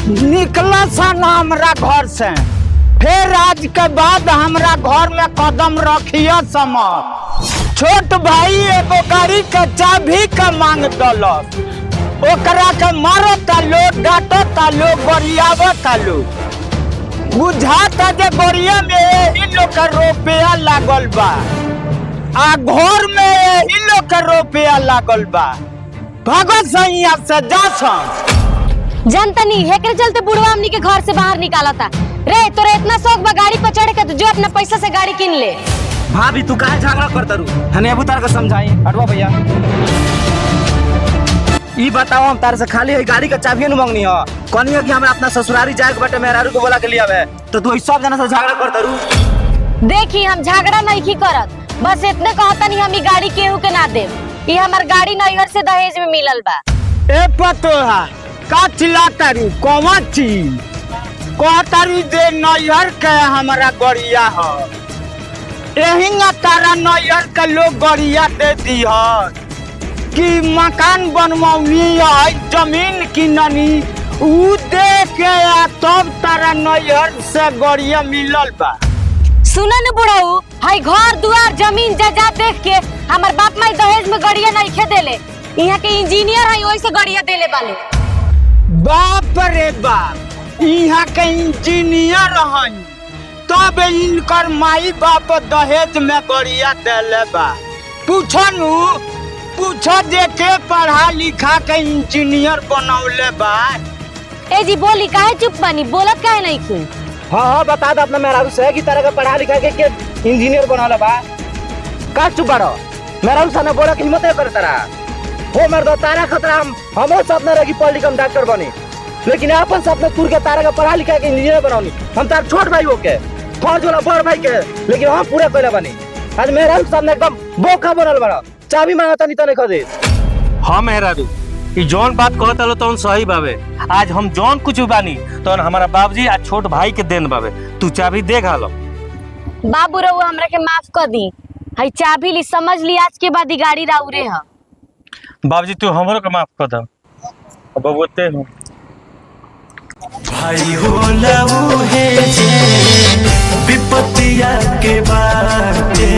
निकला सन हमरा घर से, फिर आज के बाद हमरा घर में कदम रखियो समझ। छोट भाई एगो गाड़ी के चाबी के मांग दलस, ओकरा के मारो तालो, डांटो तालो, गरियावो तालो। बुझाता जे गोरिया में यही लोग के रुपया लागल बा, आ घर में यही लोग के रुपया लागल बा। भागो सैया से जा सन। जनतनी हेकरे चलते बुढ़वा हमनी के घर से बाहर निकाला था। रे तोरे इतना शौक बा गाड़ी पर चढ़े के, तो जो अपना पैसा से गाड़ी किन ले। भाभी तू काहे झगड़ा करत रू? हने अबू तार के समझाई। हटवा भैया। ई बताओ, हम तार से खाली है गाड़ी का चाबी न मांगनी हो, कहनी है कि हमें अपना ससुरारी जाए के बटे मेहरारू को बोला के लिया है, तो तू सब जना से झगड़ा करत रू। देखी हम झगड़ा नहीं करत, बस इतने कहता नहीं हम ई गाड़ी केहू के ना दे। ई हमार गाड़ी नैहर से दहेज में मिलल बा। ए पतोहा का चिल्लातारू? कौन चीज कहतारू दे नैहर के हमारा गरिया हो? यही तारा नैहर के लोग गरिया दे दी कि मकान बनवनी है, जमीन किननी, उ दे के तब तारा नैहर से गरिया मिलल बा। सुन न बुढ़ऊ, हाई घर दुआर जमीन जायदाद देख के हमार बाप माई दहेज में गरिया नहीं खे देले। यहाँ के इंजीनियर है, वही से गरिया देले बाले। बाप रे बाप, यहाँ के इंजीनियर हैं, तब इनकर माई बाप दहेज में गरिया देले बा। पूछो जे के पढ़ा लिखा के इंजीनियर बनौले बा। ए जी बोली काहे चुप बनी, बोलत काहे नहीं खुन? हाँ बता दो अपना मेहरारू से कि तरह का पढ़ा लिखा के इंजीनियर बनौले बा। का चुप बाड़ो? मेहरारू से ना बोला कि हिम्मत करे तारा हो मर दो तारा खतरा। हमरो सपना रही पढ़ लिख हम डॉक्टर बने, लेकिन अपन सपना तुर के तारा का पढ़ा लिखा के इंजीनियर बनौनी। हम तार छोट भाई हो के फौज वाला बड़ भाई के, लेकिन हम पूरा कैला बनी। आज मेहरारू सामने एकदम बोका बनल बड़ा, चाबी मांगता नहीं तने खदे। हाँ मेहरारू, ई जौन बात कहत हलो तौन सही बावे। आज हम जौन कुछ बानी तौन हमारा बाबूजी आ छोट भाई के देन बावे। तू चाबी दे घालो। बाबू रहुआ हमरा के माफ कर दी, हई चाबी ली, समझ ली आज के बाद ई गाड़ी राउरे ह। बाबूजी तू हमरो के माफ कर दो। बबुते हो भाई हो लऊ है जे विपत्तिया के बाटे।